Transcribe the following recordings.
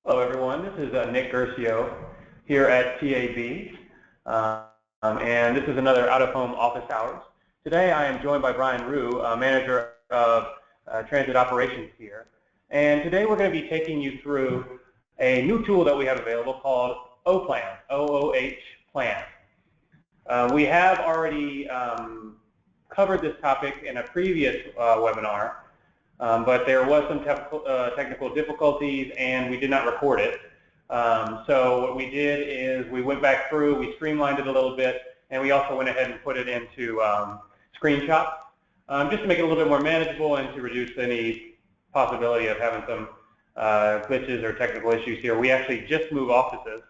Hello everyone, this is Nick Gercio here at TAB, and this is another out-of-home office hours. Today I am joined by Brian Rue, Manager of Transit Operations here, and today we're going to be taking you through a new tool that we have available called O-Plan, O-O-H Plan. We have already covered this topic in a previous webinar, but there was some technical difficulties and we did not record it. So what we did is we went back through, we streamlined it a little bit, and we also went ahead and put it into screenshots just to make it a little bit more manageable and to reduce any possibility of having some glitches or technical issues here. We actually just moved offices,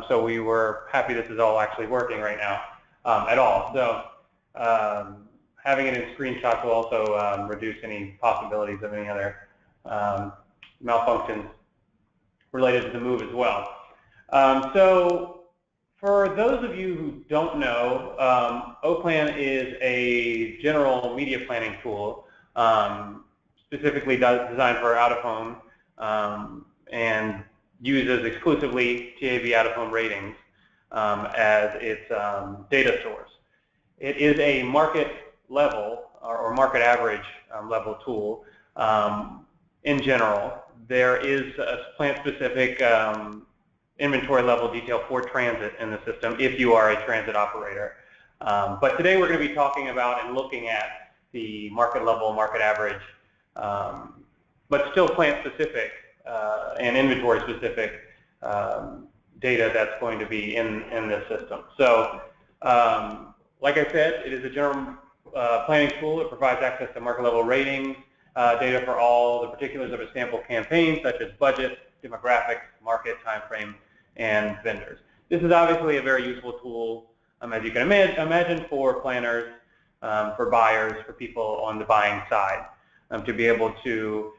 so we were happy this is all actually working right now at all. So having it in screenshots will also reduce any possibilities of any other malfunctions related to the move as well. So for those of you who don't know, O-Plan is a general media planning tool specifically designed for out-of-home and uses exclusively TAB out-of-home ratings as its data source. It is a market level or market average level tool. In general, there is a plant-specific inventory level detail for transit in the system if you are a transit operator. But today we're going to be talking about and looking at the market level, market average, but still plant-specific and inventory-specific data that's going to be in this system. So, like I said, it is a general planning tool. It provides access to market level ratings, data for all the particulars of a sample campaign, such as budget, demographics, market, time frame, and vendors. This is obviously a very useful tool, as you can imagine, for planners, for buyers, for people on the buying side, to be able to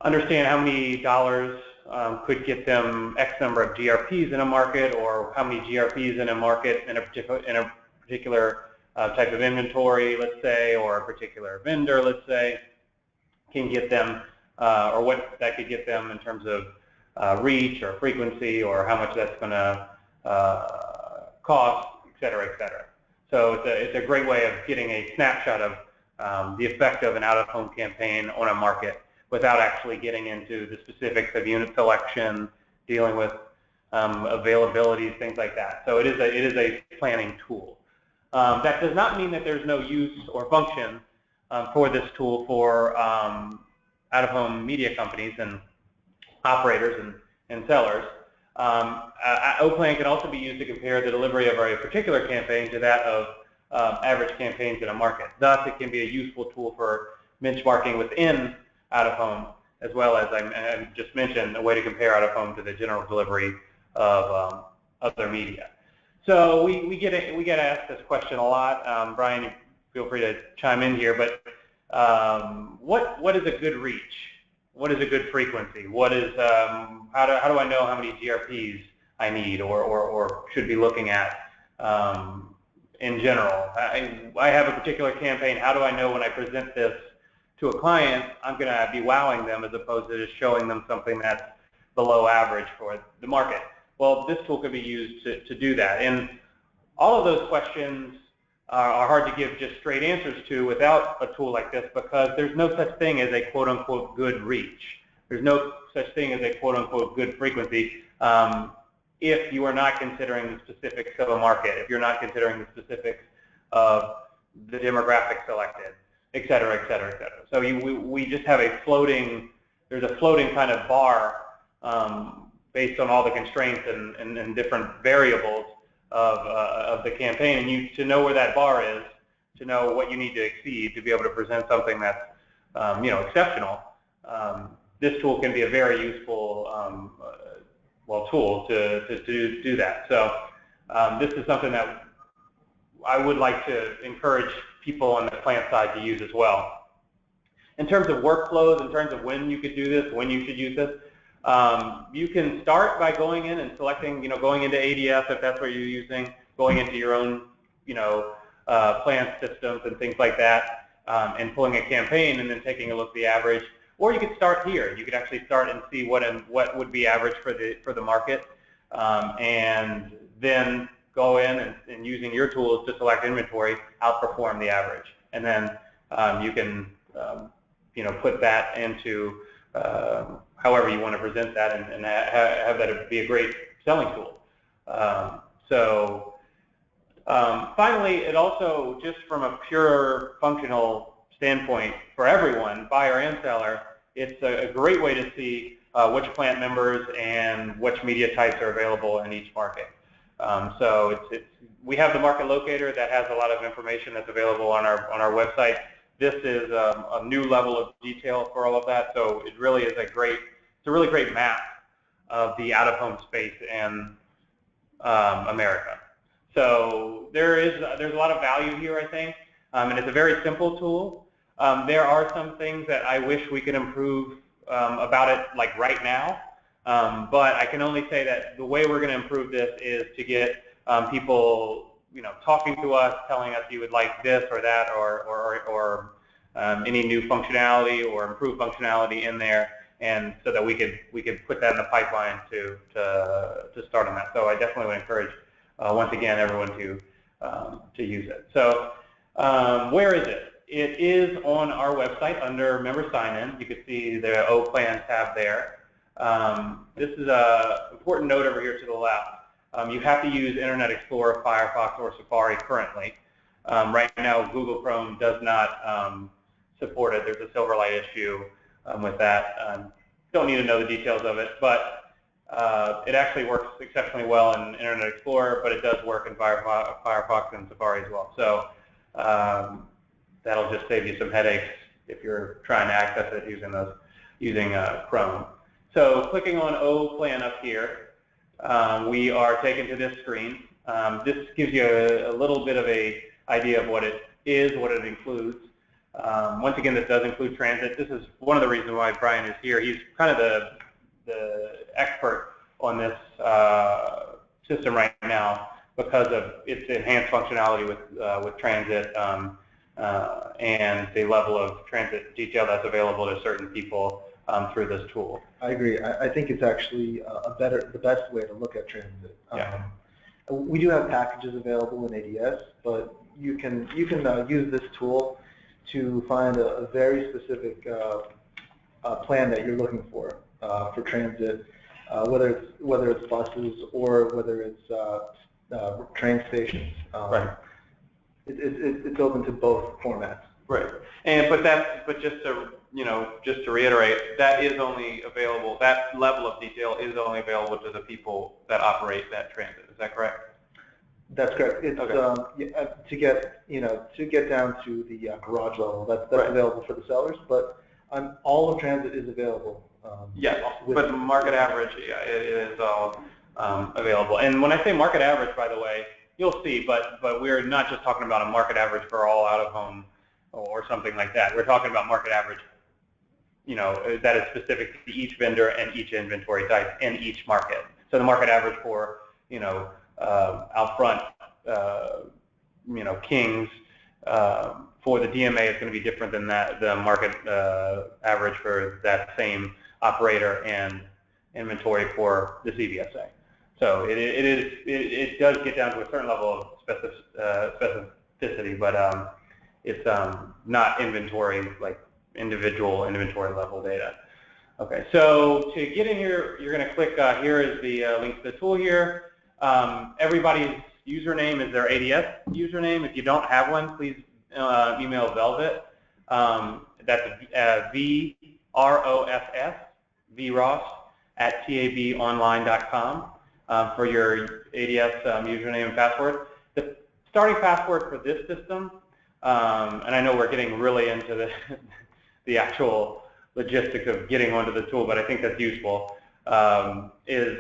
understand how many dollars could get them X number of GRPs in a market, or how many GRPs in a market in a particular type of inventory, let's say, or a particular vendor, let's say, can get them, or what that could get them in terms of reach or frequency, or how much that's going to cost, et cetera, et cetera. So it's a great way of getting a snapshot of the effect of an out-of-home campaign on a market without actually getting into the specifics of unit selection, dealing with availabilities, things like that. So it is a planning tool. That does not mean that there's no use or function for this tool for out-of-home media companies and operators and sellers. O-Plan can also be used to compare the delivery of a particular campaign to that of average campaigns in a market. Thus, it can be a useful tool for benchmarking within out-of-home, as well as I just mentioned, a way to compare out-of-home to the general delivery of other media. So we get asked this question a lot. Brian, you feel free to chime in here, but what is a good reach? What is a good frequency? What is how do I know how many GRPs I need or should be looking at in general? I have a particular campaign. How do I know when I present this to a client, I'm going to be wowing them as opposed to just showing them something that's below average for the market? Well, this tool could be used to do that. And all of those questions are hard to give just straight answers to without a tool like this, because there's no such thing as a quote-unquote good reach. There's no such thing as a quote-unquote good frequency if you are not considering the specifics of a market, if you're not considering the specifics of the demographic selected, et cetera, et cetera, et cetera. So we just have there's a floating kind of bar based on all the constraints and different variables of the campaign, and to know where that bar is, to know what you need to exceed to be able to present something that's exceptional. This tool can be a very useful tool to do that. So this is something that I would like to encourage people on the plant side to use as well. In terms of workflows, in terms of when you could do this, when you should use this, you can start by going in and selecting, going into ADF if that's what you're using, going into your own, plant systems and things like that, and pulling a campaign and then taking a look at the average. or you could start here. You could actually start and see what would be average for the market, and then go in and using your tools to select inventory, outperform the average, and then you can put that into however you want to present that, and have that be a great selling tool. Finally, it also, just from a pure functional standpoint for everyone, buyer and seller, it's a great way to see which plant members and which media types are available in each market. We have the market locator that has a lot of information that's available on our website. This is a new level of detail for all of that, so it really is it's a really great map of the out-of-home space in America. So there's a lot of value here, I think, and it's a very simple tool. There are some things that I wish we could improve about it, like right now, but I can only say that the way we're going to improve this is to get people, talking to us, telling us you would like this or that, or any new functionality or improved functionality in there, and so that we could put that in the pipeline to start on that. So I definitely would encourage, once again, everyone to use it. So where is it? It is on our website under Member Sign-In. You can see the O-Plan tab there. This is an important note over here to the left. You have to use Internet Explorer, Firefox, or Safari currently. Right now, Google Chrome does not support it. There's a Silverlight issue with that. Don't need to know the details of it, but it actually works exceptionally well in Internet Explorer, but it does work in Firefox and Safari as well. So that'll just save you some headaches if you're trying to access it using Chrome. So clicking on O-Plan up here, we are taken to this screen. This gives you a little bit of an idea of what it is, what it includes. Once again, this does include transit. This is one of the reasons why Brian is here. He's kind of the expert on this system right now because of its enhanced functionality with transit and the level of transit detail that's available to certain people through this tool. I agree. I think it's actually the best way to look at transit. Yeah. We do have packages available in ADS, but you can use this tool to find a very specific plan that you're looking for transit, whether it's buses or whether it's train stations. Right. It's open to both formats. Right. But just to reiterate, that is only available. That level of detail is only available to the people that operate that transit. Is that correct? That's correct. It's okay. To get down to the garage level. That's right. Available for the sellers, but all of transit is available. Yes, but market average, yeah, it is all available. And when I say market average, by the way, you'll see, but we're not just talking about a market average for all out-of-home or something like that. We're talking about market average, that is specific to each vendor and each inventory type in each market. So the market average for, out front, Kings, for the DMA is going to be different than the market average for that same operator and inventory for the CVSA. So it does get down to a certain level of specificity, but it's not inventory, like individual inventory level data. Okay, so to get in here, you're going to click, here is the link to the tool here. Everybody's username is their ADS username. If you don't have one, please email Velvet. That's VROSS at tabonline.com for your ADS username and password. The starting password for this system, and I know we're getting really into the actual logistics of getting onto the tool, but I think that's useful, is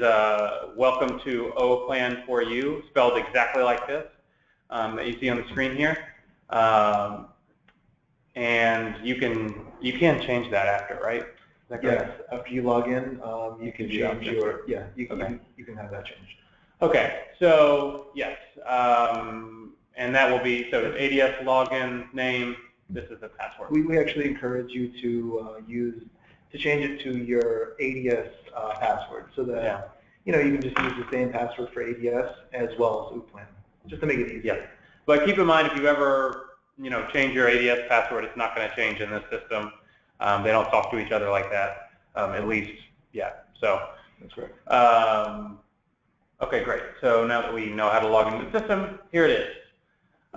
welcome to O-Plan for you, spelled exactly like this, that you see on the screen here. And you can change that after, right? Is that correct? Yes. After you log in, you can change your you can have that changed. Okay. So yes, and that will be so it's ADS login name. This is the password. We actually encourage you to use to change it to your ADS password, so that you can just use the same password for ADS as well as UPlan, just to make it easier. Yeah. But keep in mind, if you ever change your ADS password, it's not going to change in this system. They don't talk to each other like that, at least yet. So that's right. Okay, great. So now that we know how to log into the system, here it is.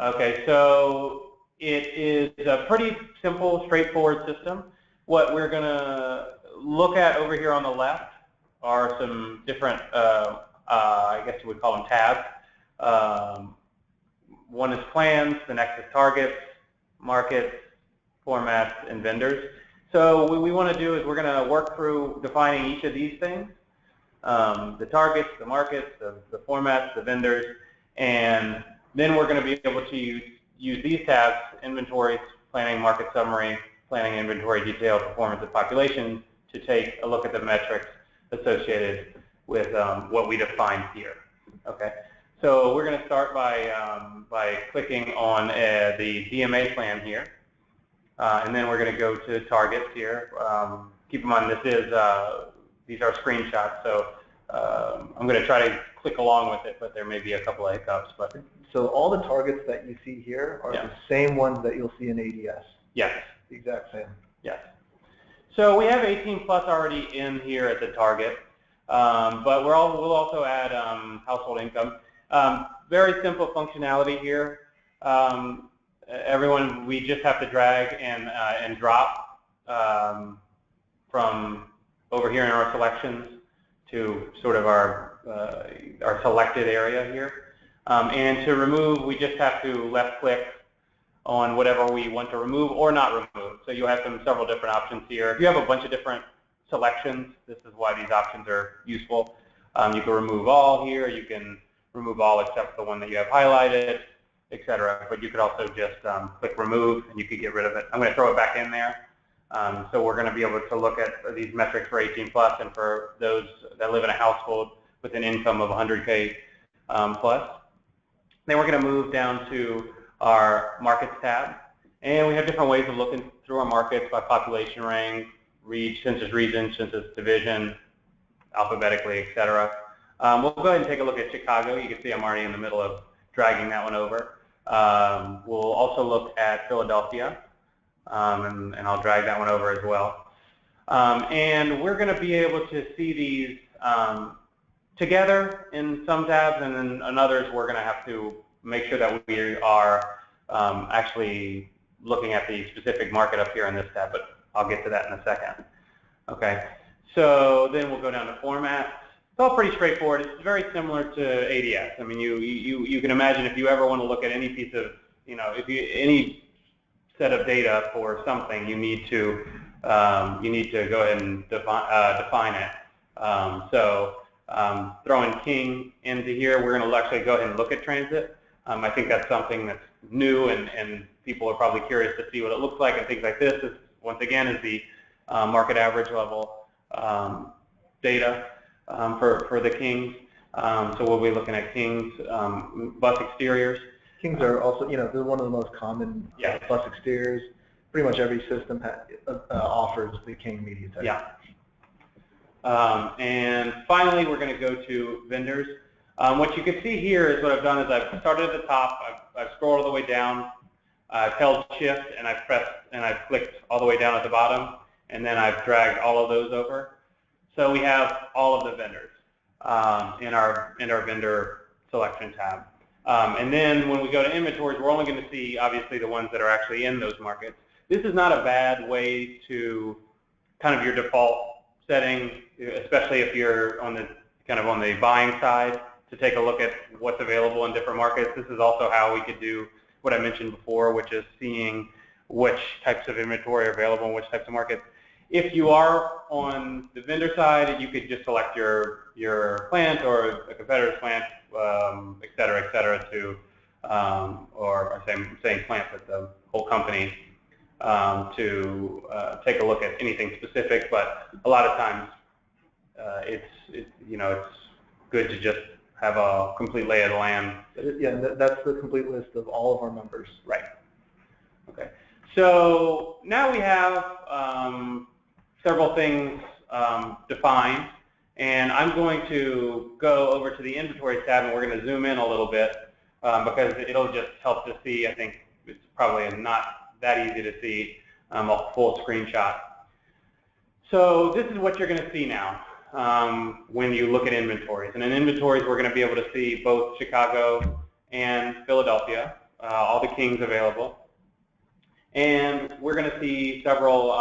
Okay, so it is a pretty simple, straightforward system. What we're going to look at over here on the left are some different, I guess you would call them tabs. One is plans, the next is targets, markets, formats, and vendors. So what we want to do is we're going to work through defining each of these things, the targets, the markets, the formats, the vendors, and then we're going to be able to use these tabs, inventories, planning, market summary, planning, inventory, detail, performance, and population, to take a look at the metrics associated with what we defined here. Okay. So we're going to start by clicking on the DMA plan here, and then we're going to go to targets here. Keep in mind these are screenshots, so I'm going to try to click along with it, but there may be a couple of hiccups. But so all the targets that you see here are the same ones that you'll see in ADS. Yes. The exact same. Yes. So we have 18 plus already in here at the target, but we'll also add household income. Very simple functionality here. Everyone, we just have to drag and drop from over here in our selections to sort of our selected area here. And to remove, we just have to left click on whatever we want to remove or not remove. So you have several different options here. If you have a bunch of different selections, this is why these options are useful. You can remove all here. You can remove all except the one that you have highlighted, etc. But you could also just click remove and you could get rid of it. I'm going to throw it back in there. So we're going to be able to look at these metrics for 18 plus and for those that live in a household with an income of 100K plus. Then we're going to move down to our markets tab, and we have different ways of looking through our markets by population rank, census region, census division, alphabetically, etc. We'll go ahead and take a look at Chicago. You can see I'm already in the middle of dragging that one over. We'll also look at Philadelphia, and I'll drag that one over as well. And we're going to be able to see these together in some tabs, and then in others we're going to have to make sure that we are actually looking at the specific market up here in this tab, but I'll get to that in a second. Okay, so then we'll go down to format. It's all pretty straightforward. It's very similar to ADS. I mean, you can imagine if you ever want to look at any piece of, any set of data for something, you need to go ahead and define it. So throwing King into here, we're going to actually go ahead and look at transit. I think that's something that's new, and people are probably curious to see what it looks like and things like this. This, once again, is the market average level data for the Kings. So we'll be looking at Kings, bus exteriors. Kings are also, they're one of the most common bus exteriors. Pretty much every system offers the King media type. Yeah. And finally, we're going to go to vendors. What you can see here is what I've done is I've started at the top, I've scrolled all the way down, I've held shift, and I've pressed and I've clicked all the way down at the bottom, and then I've dragged all of those over. So we have all of the vendors in our vendor selection tab. And then when we go to inventories, we're only going to see obviously the ones that are actually in those markets. This is not a bad way to kind of your default setting, especially if you're on the on the buying side, to take a look at what's available in different markets. This is also how we could do what I mentioned before, which is seeing which types of inventory are available in which types of markets. If you are on the vendor side, you could just select your plant or a competitor's plant, et cetera, to, or I'm saying plant, but the whole company, to take a look at anything specific. But a lot of times, it's good to just have a complete lay of the land. Yeah, that's the complete list of all of our members. Right. Okay. So now we have several things defined, and I'm going to go over to the inventory tab, and we're going to zoom in a little bit because it'll just help to see. I think it's probably not that easy to see a full screenshot. So this is what you're going to see now when you look at inventories. And in inventories, we're going to be able to see both Chicago and Philadelphia, all the Kings available. And we're going to see several.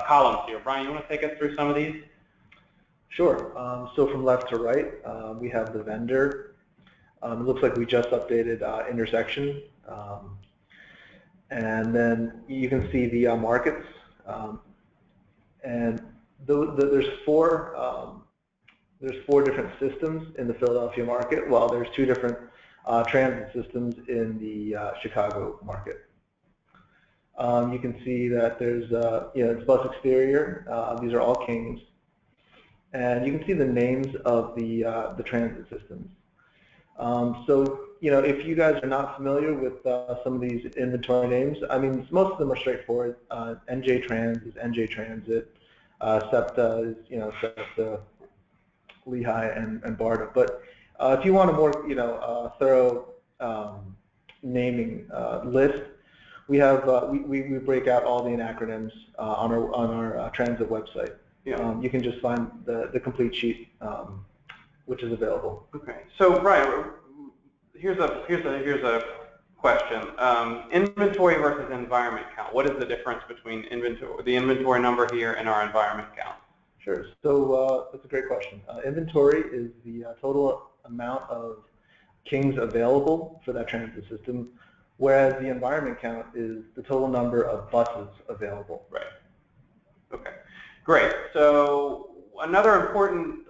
Columns here. Brian, you want to take us through some of these? Sure. So from left to right, we have the vendor. It looks like we just updated intersection. And then you can see the markets. And there's four different systems in the Philadelphia market, while there's two different transit systems in the Chicago market. You can see that there's, it's bus exterior. These are all Kings, and you can see the names of the transit systems. So, if you guys are not familiar with some of these inventory names, I mean, most of them are straightforward. NJ Trans is NJ Transit. SEPTA is, SEPTA, Lehigh, and BARDA. But if you want a more, thorough naming list, we have we break out all the acronyms on our transit website. Yeah. You can just find the complete sheet, which is available. Okay. So Brian, here's a question. Inventory versus environment count. What is the difference between the inventory number here and our environment count? Sure. So that's a great question. Inventory is the total amount of Kings available for that transit system, whereas the environment count is the total number of buses available. Right. Okay. Great. So another important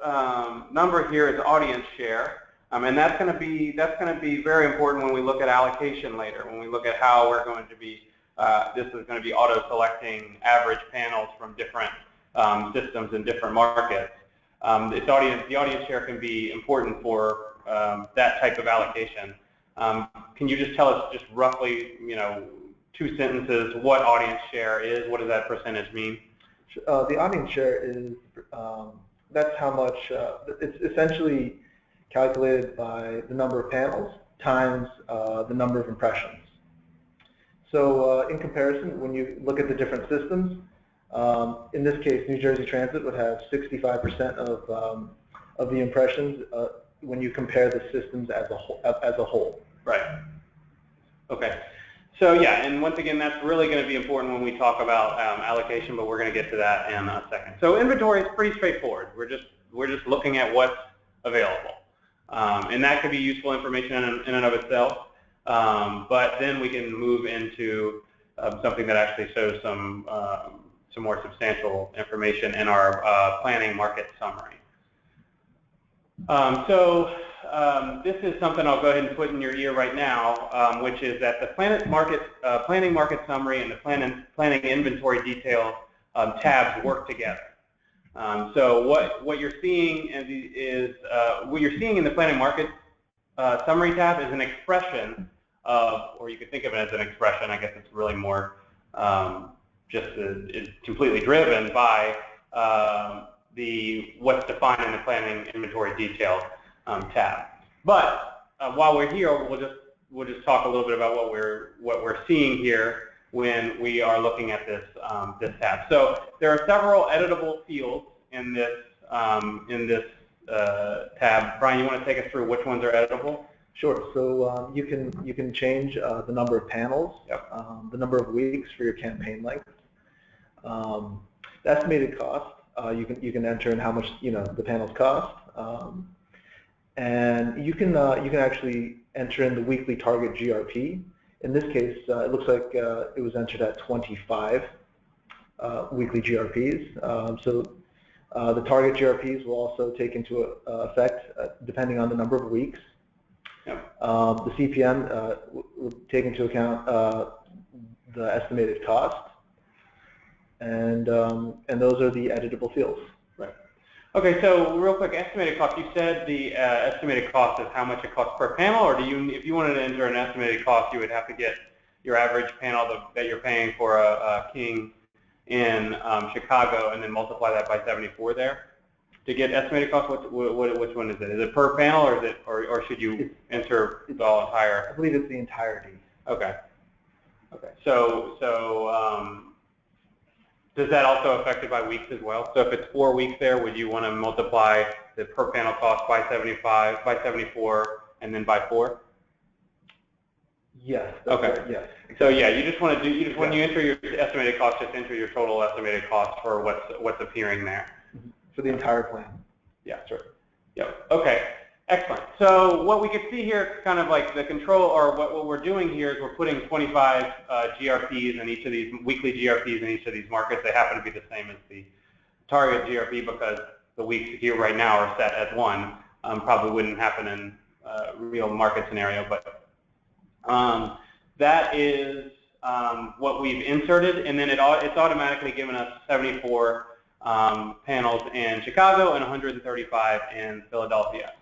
number here is audience share, and that's going to be very important when we look at allocation later. When we look at how we're going to be, this is going to be auto-selecting average panels from different systems in different markets. The audience share can be important for that type of allocation. Can you just tell us just roughly, 2 sentences, what audience share is? What does that percentage mean? The audience share is, that's how much, it's essentially calculated by the number of panels times the number of impressions. So in comparison, when you look at the different systems, in this case, New Jersey Transit would have 65% of the impressions when you compare the systems as a whole. Right. Okay. So yeah, and once again, that's really going to be important when we talk about allocation, but we're going to get to that in a second. So inventory is pretty straightforward. We're just looking at what's available, and that could be useful information in and of itself. But then we can move into something that actually shows some more substantial information in our planning market summary. This is something I'll go ahead and put in your ear right now, which is that the planning market summary and the planning inventory detail tabs work together. So what you're seeing is what you're seeing in the planning market summary tab is an expression of, or you could think of it as an expression. I guess it's really more it's completely driven by what's defined in the planning inventory detail tab. But while we're here, we'll just talk a little bit about what we're seeing here when we are looking at this tab. So there are several editable fields in this tab. Brian, you want to take us through which ones are editable? Sure. So you can change the number of panels, yep. The number of weeks for your campaign length, the estimated cost. You can enter in how much the panels cost, and you can actually enter in the weekly target GRP. In this case, it looks like it was entered at 25 weekly GRPs. So the target GRPs will also take into effect depending on the number of weeks. Yep. The CPM will take into account the estimated cost, and those are the editable fields. Right. Okay, so real quick, estimated cost. You said the estimated cost is how much it costs per panel, or if you wanted to enter an estimated cost, you would have to get your average panel that you're paying for a King in Chicago and then multiply that by 74 there to get estimated cost? Which one is it? Is it per panel, or is it, or should you enter the entire? I believe it's the entirety. Okay. Okay. So does that also affected by weeks as well? So if it's 4 weeks there, would you want to multiply the per panel cost by 74, and then by 4? Yes. Okay. Right, yes. Exactly. So yeah, you just want to do, when you enter your estimated cost, just enter your total estimated cost for what's appearing there. For the entire plan. Yeah, sure. Yep. Okay. Excellent. So what we could see here, kind of like the control, or what we're doing here is we're putting 25 GRPs in each of these, weekly GRPs in each of these markets. They happen to be the same as the target GRP because the weeks here right now are set as 1. Probably wouldn't happen in real market scenario, but that is what we've inserted, and then it's automatically given us 74 panels in Chicago and 135 in Philadelphia.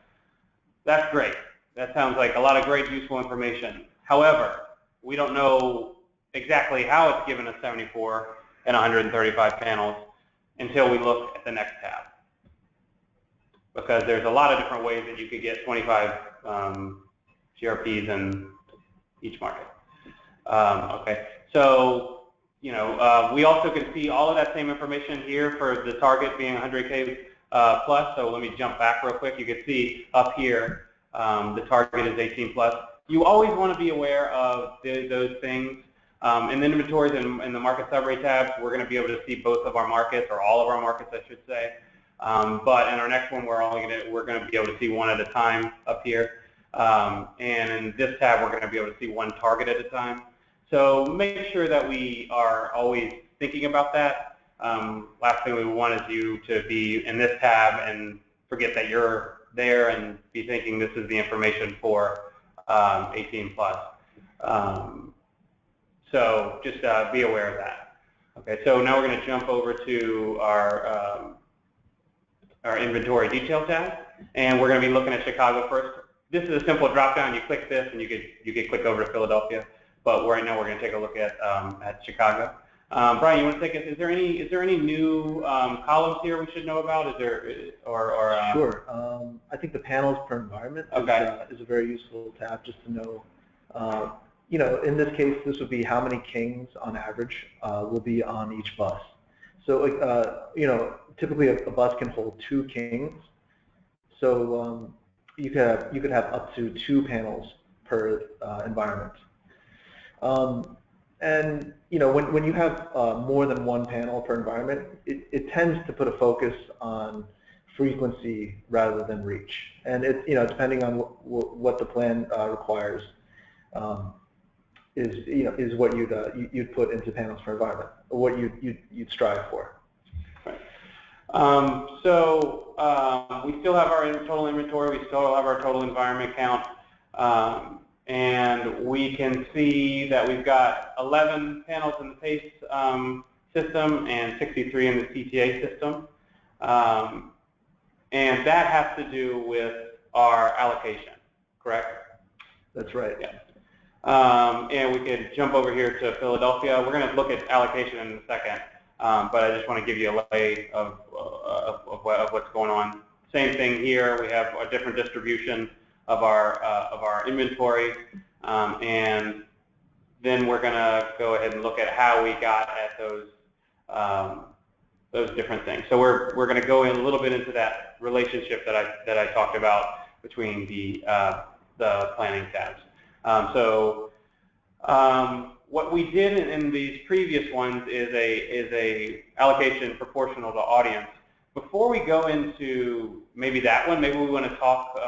That's great. That sounds like a lot of great, useful information. However, we don't know exactly how it's given us 74 and 135 panels until we look at the next tab. Because there's a lot of different ways that you could get 25 GRPs in each market. Okay, so we also can see all of that same information here for the target being 100K plus. So let me jump back real quick. You can see up here the target is 18 plus. You always want to be aware of those things. In the inventories and the market summary tabs, we're going to be able to see both of our markets, or all of our markets, I should say. But in our next one, we're going to be able to see one at a time up here. And in this tab, we're going to be able to see one target at a time. So make sure that we are always thinking about that. Last thing we want is you to be in this tab and forget that you're there and be thinking this is the information for 18 plus. So just be aware of that. Okay, so now we're going to jump over to our inventory detail tab, and we're going to be looking at Chicago first. This is a simple drop down. You click this, and you could click over to Philadelphia. But right now we're going to take a look at Chicago. Brian, you want to take it? Is there any new columns here we should know about? Is there Sure. I think the panels per environment is a very useful tab just to know. In this case, this would be how many kings on average will be on each bus. So typically a bus can hold 2 kings. So you could have up to 2 panels per environment. And when you have more than 1 panel per environment, it tends to put a focus on frequency rather than reach. And depending on what the plan requires, is what you'd put into panels per environment, or what you'd strive for. Right. So we still have our total inventory. We still have our total environment count. And we can see that we've got 11 panels in the PACE system and 63 in the CTA system. And that has to do with our allocation, correct? That's right. Yeah. And we can jump over here to Philadelphia. We're going to look at allocation in a second, but I just want to give you a lay of what's going on. Same thing here. We have a different distribution of our inventory, and then we're going to go ahead and look at how we got at those different things. So we're going to go in a little bit into that relationship that I talked about between the planning tabs. What we did in these previous ones is a allocation proportional to audience. Before we go into maybe that one, maybe we want to talk,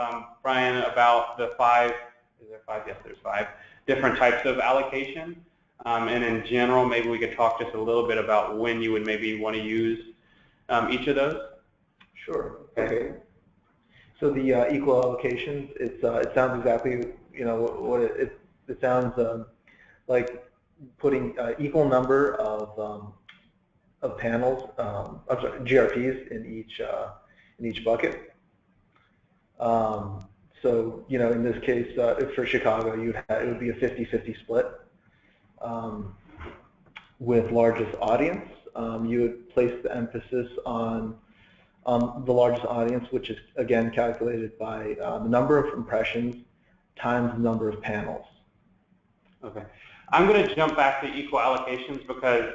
Brian, about the 5. Is there 5? Yes, there's 5 different types of allocation. And in general, maybe we could talk just a little bit about when you would maybe want to use each of those. Sure. Okay. So the equal allocations, it sounds exactly what it sounds like putting equal number of panels, I'm sorry, GRPs in each bucket. So in this case, for Chicago, it would be a 50-50 split with largest audience you would place the emphasis on the largest audience, which is again calculated by the number of impressions times the number of panels. Okay. I'm going to jump back to equal allocations because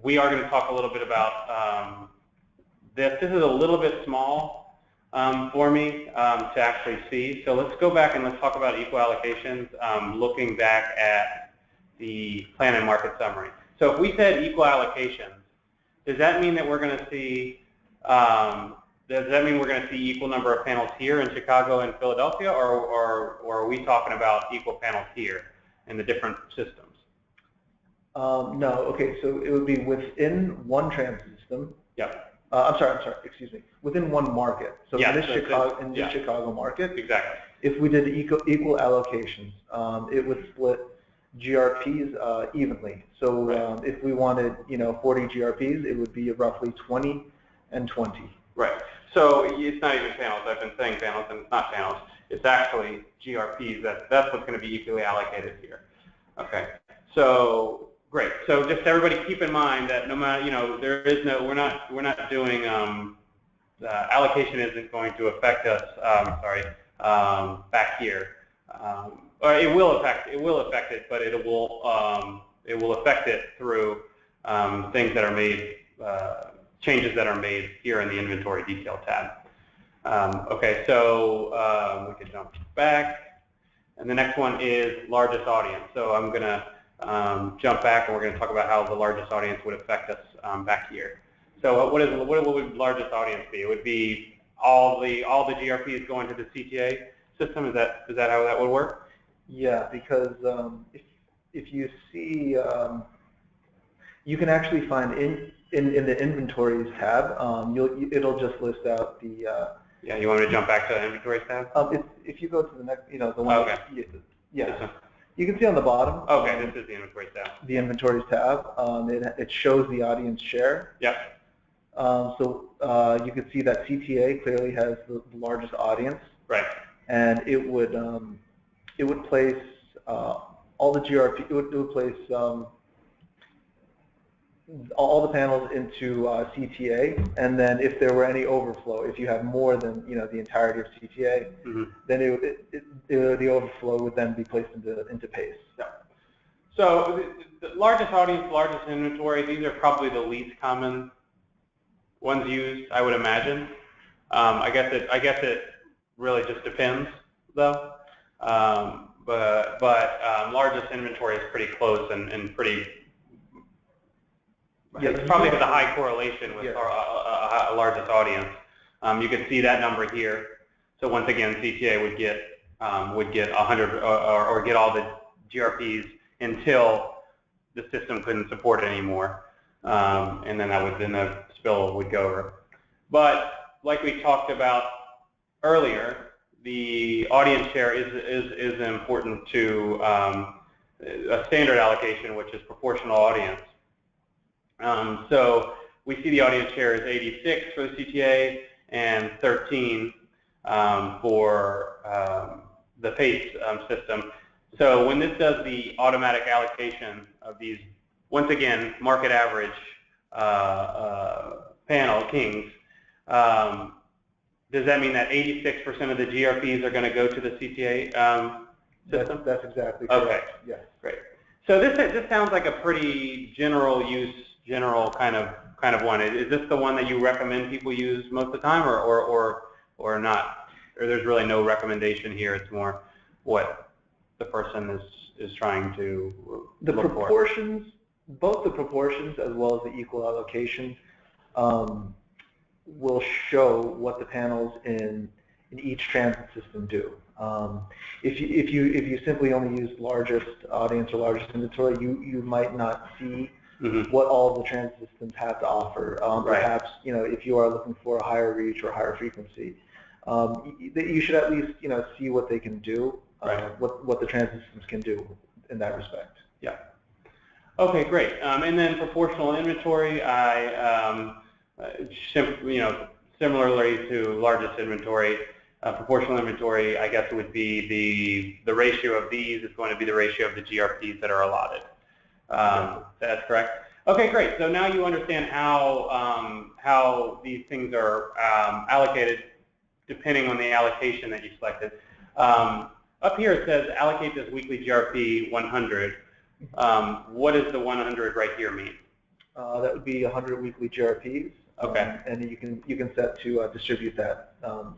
we are going to talk a little bit about this. This is a little bit small for me to actually see. So let's go back and let's talk about equal allocations, looking back at the plan and market summary. So if we said equal allocations, does that mean that we're going to see equal number of panels here in Chicago and Philadelphia, or are we talking about equal panels here in the different systems? No. Okay. So it would be within one transit system. Yep. I'm sorry. Excuse me. Within one market. So yeah, in this Chicago market, exactly. If we did equal allocations, it would split GRPs evenly. So right. If we wanted, 40 GRPs, it would be roughly 20 and 20. Right. So it's not even panels. I've been saying panels, and it's not panels. It's actually GRPs. That's what's going to be equally allocated here. Okay. So great. So just everybody keep in mind that no matter, there is no, we're not doing allocation isn't going to affect us. Back here. Or it will affect it, but it will affect it through things that are made, changes that are made here in the inventory detail tab. Okay, so we can jump back, and the next one is largest audience. So I'm going to jump back, and we're going to talk about how the largest audience would affect us back here. So what would largest audience be? It would be all the GRPs going to the CTA system. Is that how that would work? Yeah, because if you see, you can actually find in the inventories tab, it'll just list out the. Yeah, you want me to jump back to the inventories tab? If you go to the next, the one. Okay. Yeah. You can see on the bottom. Okay, this is the inventories tab. The inventories tab. It shows the audience share. Yep. So you can see that CTA clearly has the largest audience. Right. And it would place all the GRP. It would place all the panels into CTA, and then if there were any overflow, if you have more than the entirety of CTA, mm-hmm. then the overflow would then be placed into PACE. Yeah. So the largest audience, largest inventory, these are probably the least common ones used, I would imagine. I guess it really just depends, though. But largest inventory is pretty close and pretty. Yeah, it probably has a high correlation with our largest audience. You can see that number here. So once again, CTA would get 100 or get all the GRPs until the system couldn't support it anymore, and then the spill would go over. But like we talked about earlier, the audience share is important to a standard allocation, which is proportional audience. So we see the audience share is 86 for the CTA and 13 for the PACE system. So when this does the automatic allocation of these, once again, market average panel kings, does that mean that 86% of the GRPs are going to go to the CTA system? That's exactly correct. Okay. Yes. Great. So this sounds like a pretty general kind of one. Is this the one that you recommend people use most of the time, or not? Or there's really no recommendation here. It's more what the person is trying to look proportions, for. Both the proportions as well as the equal allocation will show what the panels in each transit system do. If you simply only use largest audience or largest inventory, you might not see mm-hmm. what all the transit systems have to offer. Right. Perhaps if you are looking for a higher reach or higher frequency, you should at least see what they can do, right. what the transit systems can do in that respect. Yeah. Okay, great. And then proportional inventory, similarly to largest inventory, proportional inventory, I guess, would be the ratio of these is going to be the ratio of the GRPs that are allotted. That's correct. Okay, great. So now you understand how these things are allocated depending on the allocation that you selected. Up here it says allocate this weekly GRP 100. What does the 100 right here mean? That would be 100 weekly GRPs. Okay. And you can set to distribute that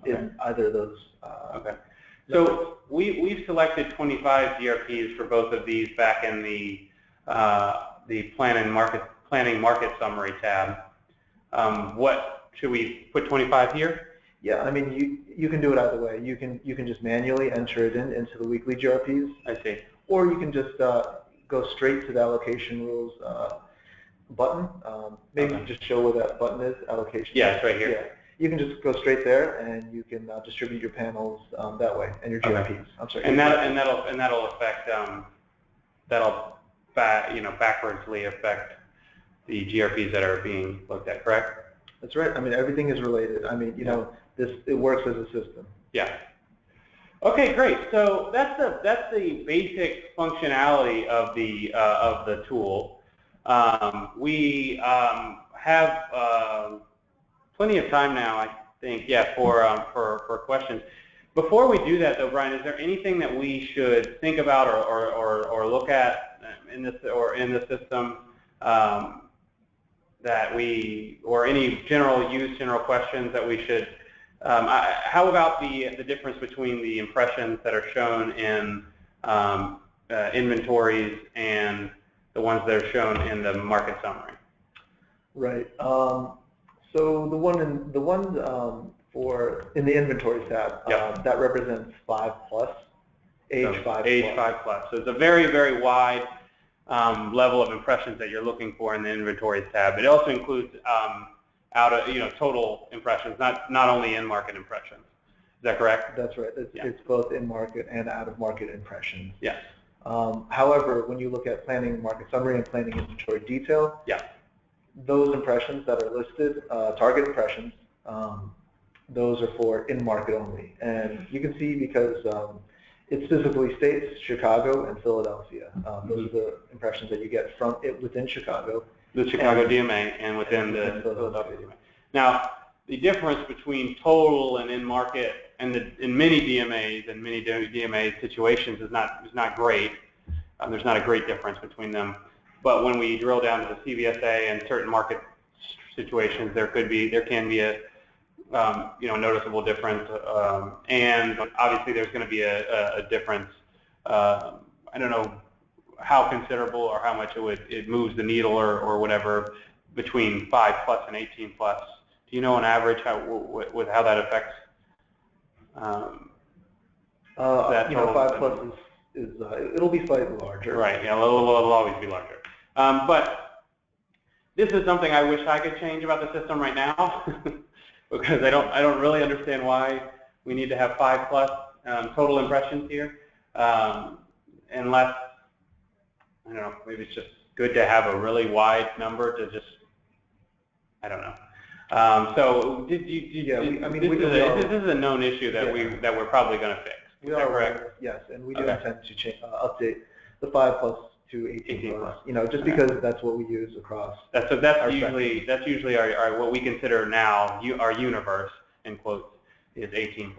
in either of those. Okay. So we've selected 25 GRPs for both of these back in the planning market summary tab. What should we put 25 here? Yeah, I mean you can do it either way. You can just manually enter it into the weekly GRPs. I see. Or you can just go straight to the allocation rules button. Maybe just show where that button is, allocation. Yeah, it's right here. Yeah. You can just go straight there, and you can distribute your panels that way, and your GRPs. Okay. I'm sorry. And that'll affect backwardsly affect the GRPs that are being looked at, correct? That's right. I mean, everything is related. I mean, it works as a system. Yeah. Okay, great. So that's the basic functionality of the tool. We have plenty of time now, I think, for questions. Before we do that, though, Brian, is there anything that we should think about or look at in the system or any general questions that we should? How about the difference between the impressions that are shown in inventories and the ones that are shown in the market summary? Right. So the one in the inventory tab, that represents 5+, age 5+. Age 5+. So it's a very, very wide level of impressions that you're looking for in the inventories tab. It also includes total impressions, not only in-market impressions. Is that correct? That's right. It's both in-market and out-of-market impressions. Yes. However, when you look at planning market summary and planning inventory detail, those impressions that are listed, target impressions, those are for in-market only. And you can see because it specifically states Chicago and Philadelphia. Those are the impressions that you get from it within Chicago. The Chicago DMA and within the Philadelphia DMA. Now, the difference between total and in-market and in many DMAs and many DMA situations is not great. There's not a great difference between them. But when we drill down to the CVSA and certain market situations, there can be a noticeable difference, and obviously there's going to be a difference. I don't know how considerable or how much it moves the needle or whatever between 5+ and 18+. Do you know on average how that affects that total? 5+ is it'll be slightly larger. Right. Yeah, it'll always be larger. But this is something I wish I could change about the system right now because I don't really understand why we need to have 5+ total impressions here, unless, I don't know, maybe it's just good to have a really wide number to just, I don't know. So this is a known issue that we're probably going to fix. Is that correct? Yes, and we do intend to update the 5+ to 18+. Just because that's what we use across. That's usually our what we consider now our universe in quotes is 18+.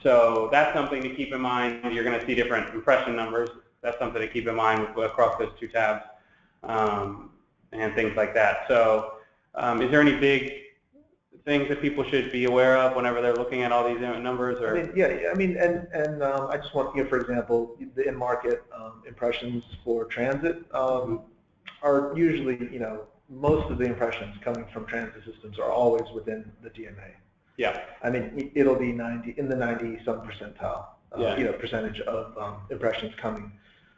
So that's something to keep in mind. You're going to see different impression numbers. That's something to keep in mind across those two tabs and things like that. So is there any big things that people should be aware of whenever they're looking at all these numbers? Or? I just want, for example, the in-market impressions for transit are usually, most of the impressions coming from transit systems are always within the DMA. Yeah. I mean, it'll be in the 90-some percentile, percentage of impressions coming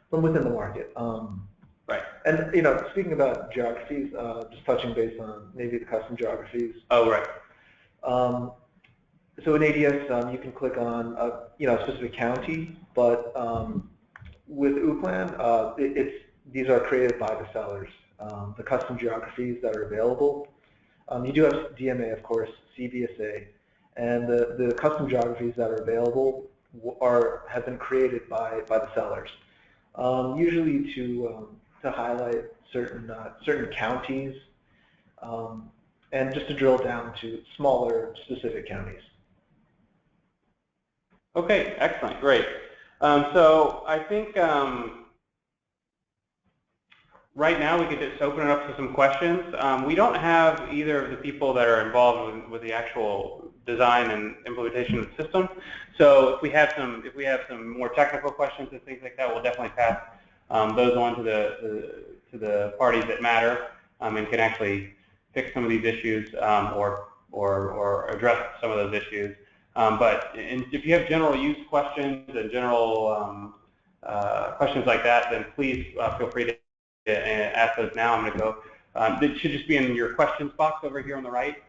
from within the market. Right. And speaking about geographies, just touching base on maybe the custom geographies. Oh, right. So in ADS, you can click on a specific county, but with UPlan, these are created by the sellers. The custom geographies that are available. You do have DMA, of course, CVSA, and the custom geographies that are available have been created by the sellers, usually to highlight certain counties, and just to drill down to smaller specific counties. Okay, excellent, great. So I think right now we could just open it up to some questions. We don't have either of the people that are involved with the actual design and implementation of the system. So if we have some more technical questions and things like that, we'll definitely pass those on to the parties that matter and can actually fix some of these issues or address some of those issues. But if you have general use questions and general questions like that, then please feel free to ask those now. I'm going to go. It should just be in your questions box over here on the right,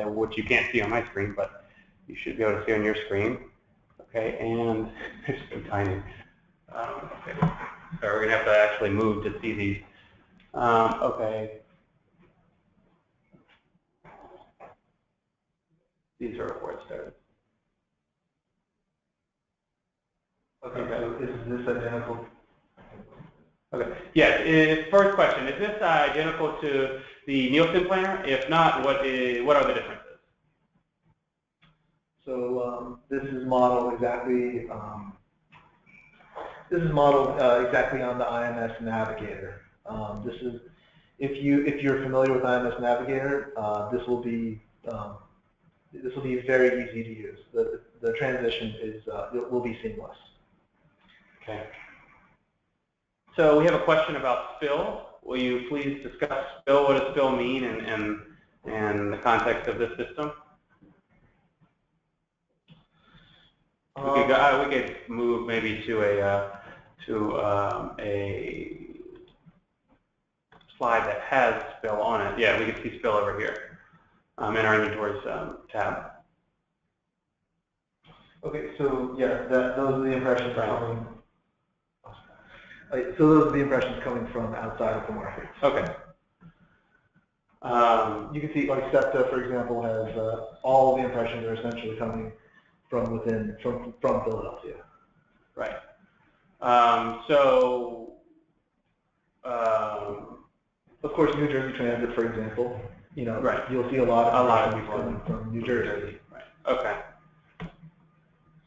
which you can't see on my screen, but you should be able to see on your screen. Okay, and it's so tiny. Okay, so we're going to have to actually move to see these. Okay. These are where it started. Okay, so is this identical? Okay. Yes. First question: is this identical to the Nielsen planner? If not, what are the differences? So this is modeled exactly. This is modeled exactly on the IMS Navigator. This is if you're familiar with IMS Navigator, this will be very easy to use. The transition will be seamless. Okay. So we have a question about spill. Will you please discuss spill? What does spill mean in the context of this system? We could move maybe to a slide that has spill on it. Yeah, we can see spill over here in our inventories tab. Okay, so yeah, those are the impressions coming. So those are the impressions coming from outside of the market. Okay. You can see, like SEPTA, for example, has all the impressions are essentially coming from Philadelphia. Right. Of course, New Jersey Transit, for example, right. You'll see a lot of people coming from New Jersey. Right. Okay.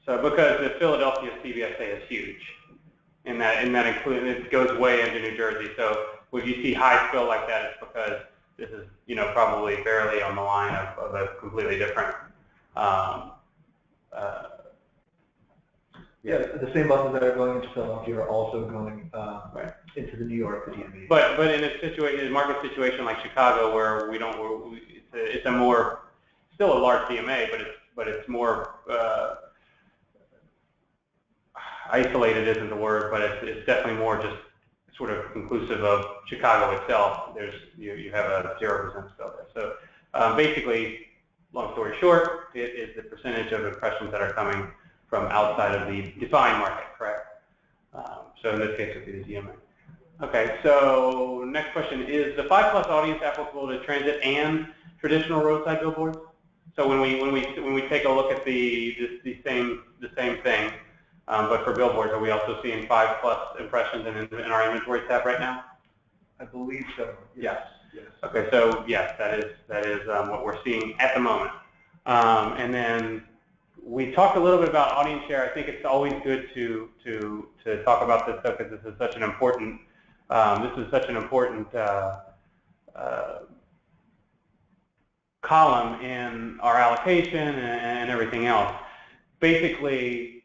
So because the Philadelphia CBSA is huge, and that includes, it goes way into New Jersey. So when you see high spill like that, it's because this is probably barely on the line of a completely different. Yeah, the same buses that are going into Philadelphia are also going right. into the New York DMV. But in a market situation like Chicago, where it's a more, still a large DMA, but it's more isolated isn't the word, but it's definitely more just sort of inclusive of Chicago itself. You have a 0% spill there. So basically, long story short, it is the percentage of impressions that are coming from outside of the defined market, correct? So in this case, it would be the DMA. Okay, so next question: is the 5+ audience applicable to transit and traditional roadside billboards? So when we take a look at the same thing, but for billboards, are we also seeing 5+ impressions in our inventory tab right now? I believe so. Yes. Yes. Okay, so yes, that is what we're seeing at the moment. And then we talked a little bit about audience share. I think it's always good to talk about this stuff because this is such an important column in our allocation and everything else. Basically,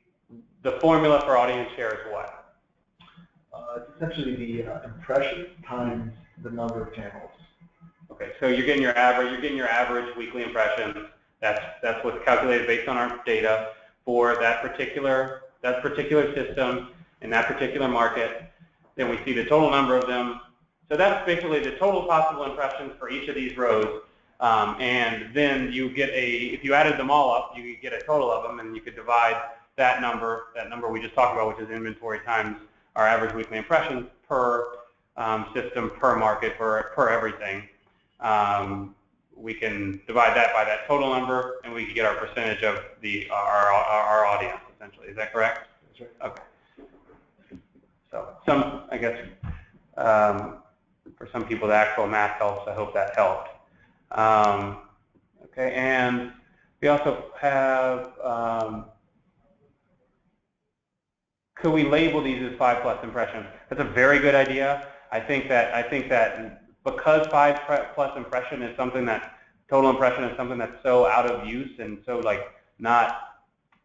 the formula for audience share is what? It's essentially the impression times the number of channels. Okay, so you're getting your average weekly impressions. That's what's calculated based on our data for that particular system in that particular market. Then we see the total number of them. So that's basically the total possible impressions for each of these rows. And then you get if you added them all up, you could get a total of them, and you could divide that number we just talked about, which is inventory times our average weekly impressions per system, per market, per everything. We can divide that by that total number, and we can get our percentage of our audience, essentially. Is that correct? That's right. Okay. So some, I guess, For some people, the actual math helps. I hope that helped. Okay, and we also have, could we label these as 5+ impressions? That's a very good idea. I think that because 5+ impression is something that, total impression is something that's so out of use and so like not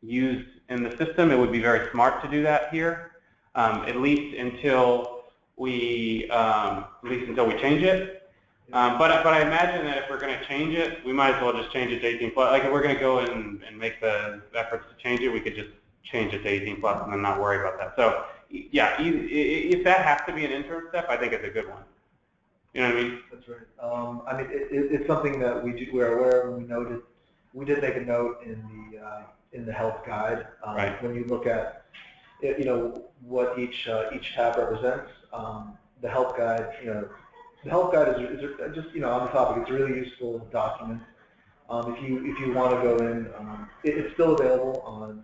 used in the system, it would be very smart to do that here, at least until we change it. But I imagine that if we're going to change it, we might as well just change it to 18+. Like if we're going to go in and make the efforts to change it, we could just change it to 18+ and then not worry about that. So yeah, if that has to be an interim step, I think it's a good one. You know what I mean? That's right. I mean, it's something that we're aware of, and we did make a note in the help guide. Right. When you look at what each tab represents, the help guide, the help guide is just on the topic. It's a really useful document. If you want to go in, it's still available on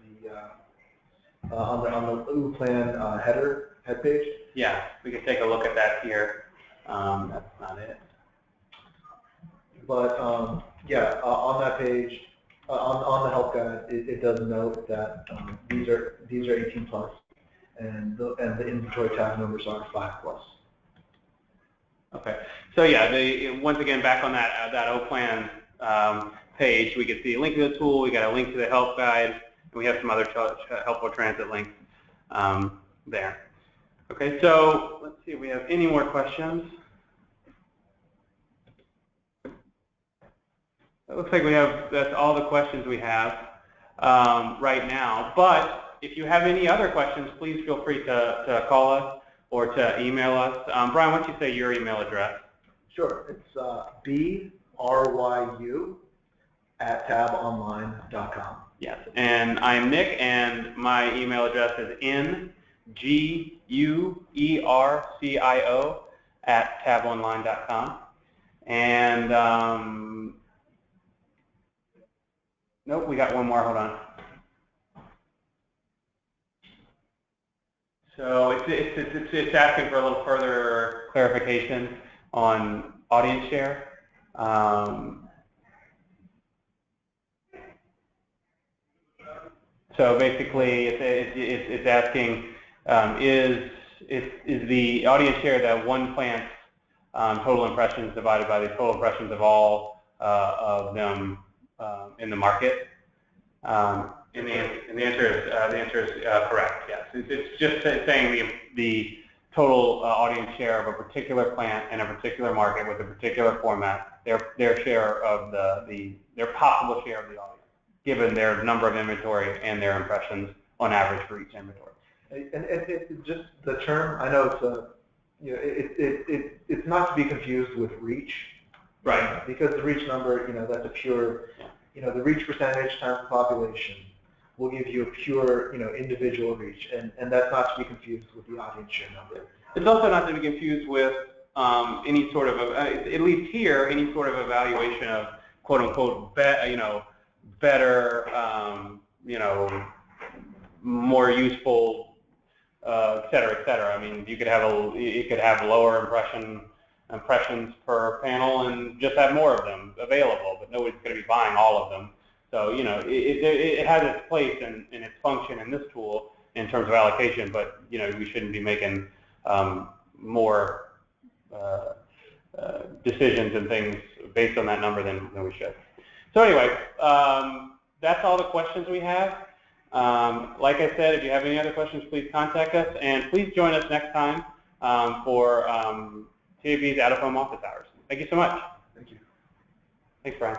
the UPlan head page. Yeah, we can take a look at that here. That's not it. But yeah, on that page, on the help guide, it does note that these are 18+, and the inventory tab numbers are 5+. Okay. So yeah, once again, back on that UPlan page, we can see a link to the tool. We got a link to the help guide, and we have some other helpful transit links there. Okay. So let's see if we have any more questions. It looks like that's all the questions we have right now. But if you have any other questions, please feel free to call us or to email us. Brian, why don't you say your email address? Sure. It's bryu@tabonline.com. Yes. And I'm Nick, and my email address is nguercio@tabonline.com. And nope, we got one more. Hold on. So it's asking for a little further clarification on audience share. So basically, it's asking, is the audience share that one plant's total impressions divided by the total impressions of all of them in the market? And the answer is correct. Yes, it's just saying the total audience share of a particular plant in a particular market with a particular format, their share of their possible share of the audience, given their number of inventory and their impressions on average for each inventory. And it just the term, I know it's it's not to be confused with reach, right? Because the reach number, that's a pure, the reach percentage times the population will give you a pure, individual reach, and that's not to be confused with the audience share number. It's also not to be confused with any sort of, at least here, any sort of evaluation of quote unquote, better, more useful, et cetera, et cetera. I mean, it could have lower impressions per panel and just have more of them available, but nobody's going to be buying all of them. So, it has its place and its function in this tool in terms of allocation, but, we shouldn't be making more decisions and things based on that number than we should. So anyway, that's all the questions we have. Like I said, if you have any other questions, please contact us, and please join us next time for TAB's out-of-home office hours. Thank you so much. Thank you. Thanks, Brian.